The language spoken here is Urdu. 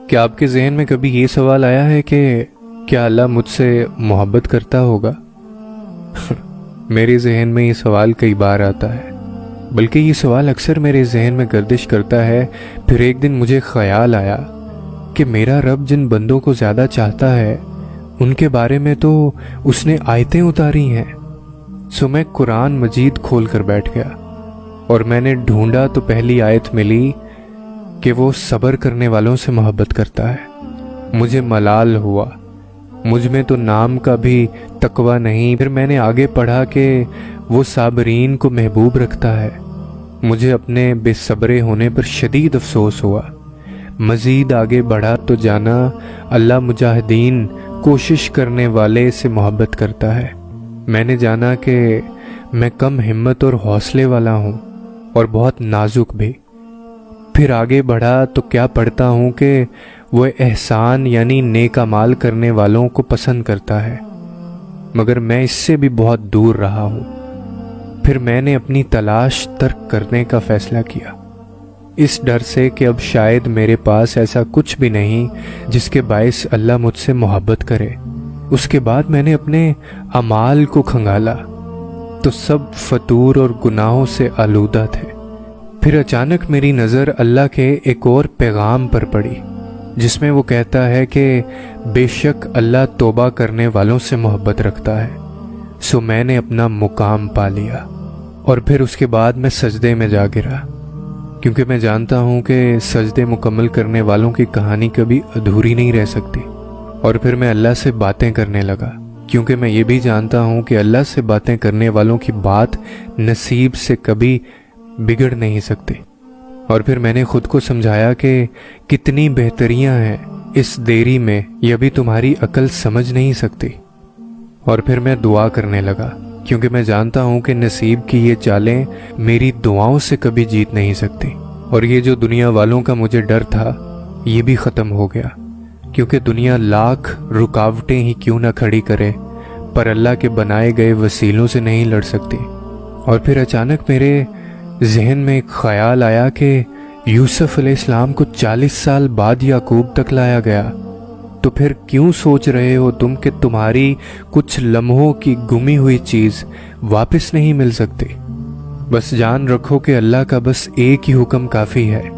کیا آپ کے ذہن میں کبھی یہ سوال آیا ہے کہ کیا اللہ مجھ سے محبت کرتا ہوگا؟ میرے ذہن میں یہ سوال کئی بار آتا ہے، بلکہ یہ سوال اکثر میرے ذہن میں گردش کرتا ہے۔ پھر ایک دن مجھے خیال آیا کہ میرا رب جن بندوں کو زیادہ چاہتا ہے ان کے بارے میں تو اس نے آیتیں اتاری ہیں۔ سو میں قرآن مجید کھول کر بیٹھ گیا اور میں نے ڈھونڈا تو پہلی آیت ملی کہ وہ صبر کرنے والوں سے محبت کرتا ہے۔ مجھے ملال ہوا، مجھ میں تو نام کا بھی تقوی نہیں۔ پھر میں نے آگے پڑھا کہ وہ صابرین کو محبوب رکھتا ہے۔ مجھے اپنے بے صبرے ہونے پر شدید افسوس ہوا۔ مزید آگے بڑھا تو جانا اللہ مجاہدین، کوشش کرنے والے سے محبت کرتا ہے۔ میں نے جانا کہ میں کم ہمت اور حوصلے والا ہوں اور بہت نازک بھی۔ پھر آگے بڑھا تو کیا پڑھتا ہوں کہ وہ احسان یعنی نیک اعمال کرنے والوں کو پسند کرتا ہے، مگر میں اس سے بھی بہت دور رہا ہوں۔ پھر میں نے اپنی تلاش ترک کرنے کا فیصلہ کیا، اس ڈر سے کہ اب شاید میرے پاس ایسا کچھ بھی نہیں جس کے باعث اللہ مجھ سے محبت کرے۔ اس کے بعد میں نے اپنے اعمال کو کھنگالا تو سب فتور اور گناہوں سے آلودہ تھے۔ پھر اچانک میری نظر اللہ کے ایک اور پیغام پر پڑی جس میں وہ کہتا ہے کہ بے شک اللہ توبہ کرنے والوں سے محبت رکھتا ہے۔ سو میں نے اپنا مقام پا لیا اور پھر اس کے بعد میں سجدے میں جا گرا، کیونکہ میں جانتا ہوں کہ سجدے مکمل کرنے والوں کی کہانی کبھی ادھوری نہیں رہ سکتی۔ اور پھر میں اللہ سے باتیں کرنے لگا، کیونکہ میں یہ بھی جانتا ہوں کہ اللہ سے باتیں کرنے والوں کی بات نصیب سے کبھی بگڑ نہیں سکتی۔ اور پھر میں نے خود کو سمجھایا کہ کتنی بہتریاں ہیں اس دیری میں، یہ بھی تمہاری عقل سمجھ نہیں سکتی۔ اور پھر میں دعا کرنے لگا، کیونکہ میں جانتا ہوں کہ نصیب کی یہ چالیں میری دعاؤں سے کبھی جیت نہیں سکتی۔ اور یہ جو دنیا والوں کا مجھے ڈر تھا یہ بھی ختم ہو گیا، کیونکہ دنیا لاکھ رکاوٹیں ہی کیوں نہ کھڑی کرے پر اللہ کے بنائے گئے وسیلوں سے نہیں لڑ سکتی۔ اور پھر اچانک میرے ذہن میں ایک خیال آیا کہ یوسف علیہ السلام کو 40 سال بعد یعقوب تک لایا گیا، تو پھر کیوں سوچ رہے ہو تم کہ تمہاری کچھ لمحوں کی گمی ہوئی چیز واپس نہیں مل سکتی؟ بس جان رکھو کہ اللہ کا بس ایک ہی حکم کافی ہے،